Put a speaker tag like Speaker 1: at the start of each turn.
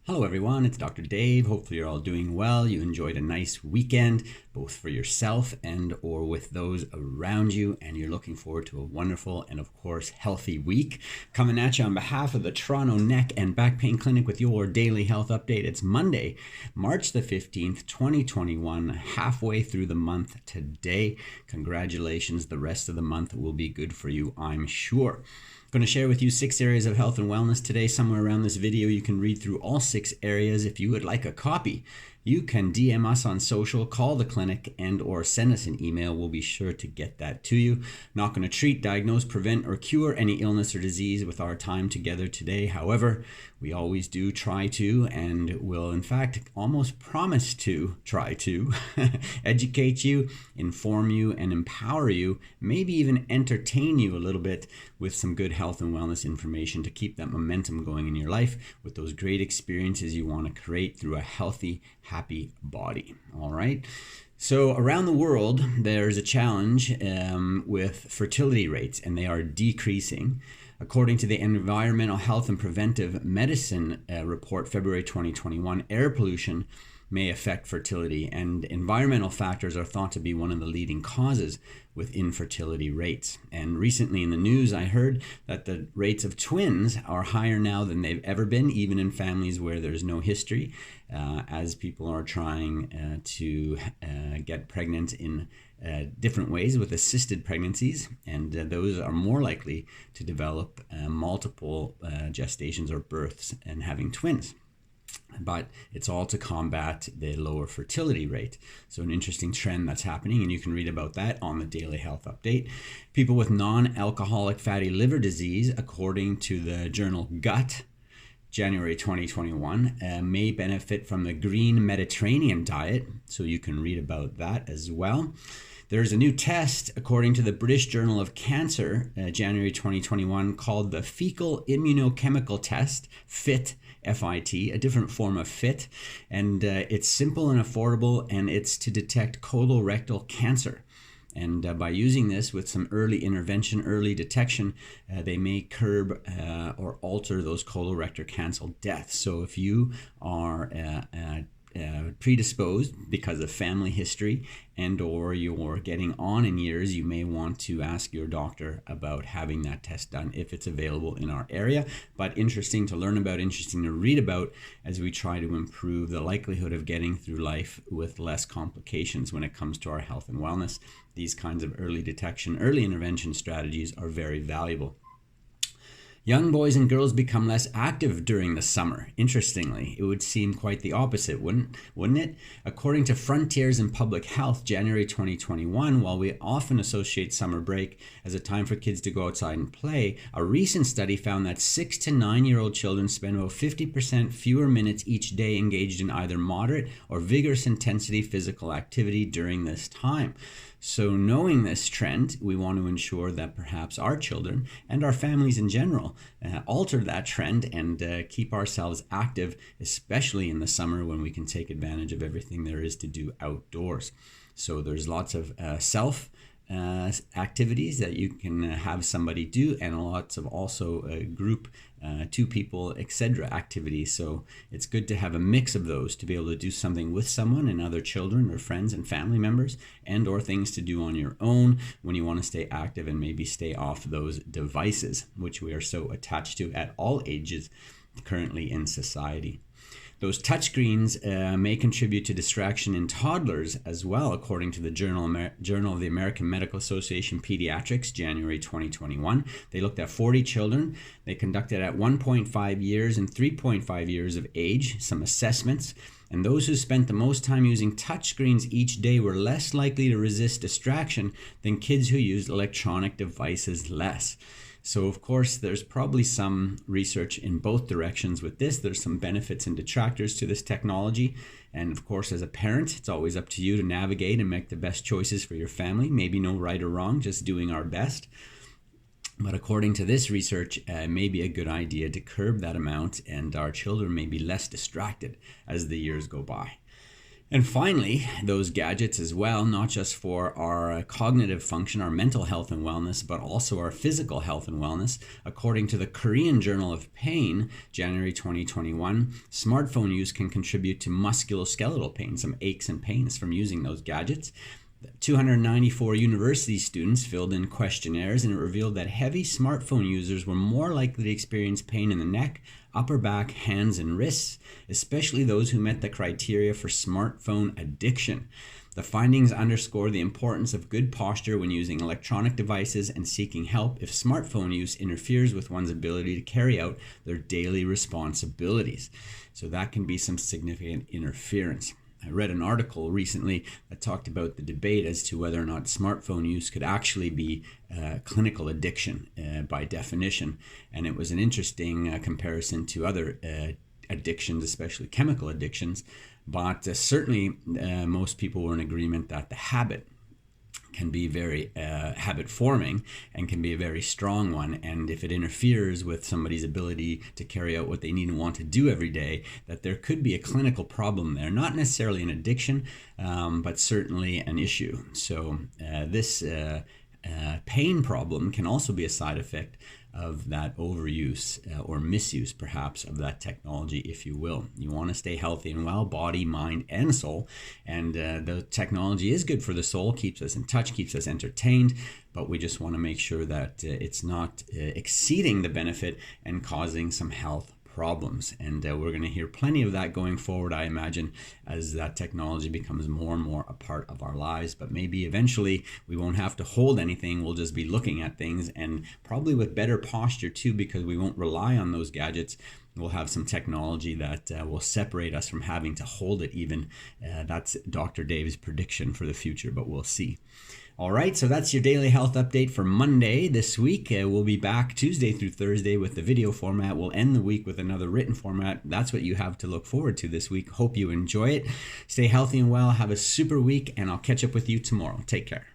Speaker 1: Hello everyone, it's Dr. Dave. Hopefully you're all doing well. You enjoyed a nice weekend, both for yourself and or with those around you, and you're looking forward to a wonderful and of course healthy week. Coming at you on behalf of the Toronto Neck and Back Pain Clinic with your daily health update. It's Monday, March the 15th, 2021, halfway through the month today. Congratulations, the rest of the month will be good for you, I'm sure. I'm going to share with you 6 areas of health and wellness today. Somewhere around this video, you can read through all 6 areas. If you would like a copy, you can DM us on social, call the clinic, and or send us an email. We'll be sure to get that to you. Not going to treat, diagnose, prevent, or cure any illness or disease with our time together today. However, we always do try to, and will in fact almost promise to try to educate you, inform you, and empower you, maybe even entertain you a little bit with some good health and wellness information to keep that momentum going in your life with those great experiences you want to create through a healthy, happy body. All right. So around the world, there's a challenge with fertility rates, and they are decreasing. According to the Environmental Health and Preventive Medicine report, February 2021, air pollution may affect fertility, and environmental factors are thought to be one of the leading causes with infertility rates. And recently in the news, I heard that the rates of twins are higher now than they've ever been, even in families where there's no history, as people are trying to get pregnant in different ways with assisted pregnancies, and those are more likely to develop multiple gestations or births and having twins. But it's all to combat the lower fertility rate. So an interesting trend that's happening, and you can read about that on the Daily Health Update. People with non-alcoholic fatty liver disease, according to the journal Gut, January 2021, may benefit from the green Mediterranean diet. So you can read about that as well. There's a new test, according to the British Journal of Cancer, January 2021, called the Fecal Immunochemical Test, FIT, F-I-T, a different form of FIT. And it's simple and affordable, and it's to detect colorectal cancer. And by using this with some early intervention, early detection, they may curb or alter those colorectal cancer deaths. So if you are predisposed because of family history and or you're getting on in years, you may want to ask your doctor about having that test done if it's available in our area. But interesting to learn about, interesting to read about as we try to improve the likelihood of getting through life with less complications when it comes to our health and wellness. These kinds of early detection, early intervention strategies are very valuable. Young boys and girls become less active during the summer. Interestingly, it would seem quite the opposite, wouldn't it? According to Frontiers in Public Health, January 2021, while we often associate summer break as a time for kids to go outside and play, a recent study found that 6 to 9-year-old children spend about 50% fewer minutes each day engaged in either moderate or vigorous intensity physical activity during this time. So knowing this trend, we want to ensure that perhaps our children and our families in general alter that trend and keep ourselves active, especially in the summer when we can take advantage of everything there is to do outdoors. So there's lots of self activities that you can have somebody do, and lots of also group 2 people, etc. activities. So it's good to have a mix of those to be able to do something with someone and other children or friends and family members, and or things to do on your own when you want to stay active and maybe stay off those devices, which we are so attached to at all ages currently in society. Those touchscreens may contribute to distraction in toddlers as well, according to the Journal of the American Medical Association Pediatrics, January 2021. They looked at 40 children. They conducted at 1.5 years and 3.5 years of age some assessments. And those who spent the most time using touchscreens each day were less likely to resist distraction than kids who used electronic devices less. So of course, there's probably some research in both directions with this. There's some benefits and detractors to this technology. And of course, as a parent, it's always up to you to navigate and make the best choices for your family. Maybe no right or wrong, just doing our best. But according to this research, it may be a good idea to curb that amount, and our children may be less distracted as the years go by. And finally, those gadgets as well, not just for our cognitive function, our mental health and wellness, but also our physical health and wellness. According to the Korean Journal of Pain, January 2021, smartphone use can contribute to musculoskeletal pain, some aches and pains from using those gadgets. 294 university students filled in questionnaires, and it revealed that heavy smartphone users were more likely to experience pain in the neck, upper back, hands, and wrists, especially those who met the criteria for smartphone addiction. The findings underscore the importance of good posture when using electronic devices and seeking help if smartphone use interferes with one's ability to carry out their daily responsibilities. So that can be some significant interference. I read an article recently that talked about the debate as to whether or not smartphone use could actually be clinical addiction by definition. And it was an interesting comparison to other addictions, especially chemical addictions. But certainly most people were in agreement that the habit can be very habit forming and can be a very strong one. And if it interferes with somebody's ability to carry out what they need and want to do every day, that there could be a clinical problem there, not necessarily an addiction, but certainly an issue. So this pain problem can also be a side effect of that overuse or misuse, perhaps, of that technology, if you will. You want to stay healthy and well, body, mind, and soul. And the technology is good for the soul, keeps us in touch, keeps us entertained, but we just want to make sure that it's not exceeding the benefit and causing some health problems. And we're going to hear plenty of that going forward, I imagine, as that technology becomes more and more a part of our lives. But maybe eventually we won't have to hold anything. We'll just be looking at things, and probably with better posture too, because we won't rely on those gadgets. We'll have some technology that will separate us from having to hold it even. That's Dr. Dave's prediction for the future, but we'll see. All right, so that's your daily health update for Monday this week. We'll be back Tuesday through Thursday with the video format. We'll end the week with another written format. That's what you have to look forward to this week. Hope you enjoy it. Stay healthy and well. Have a super week, and I'll catch up with you tomorrow. Take care.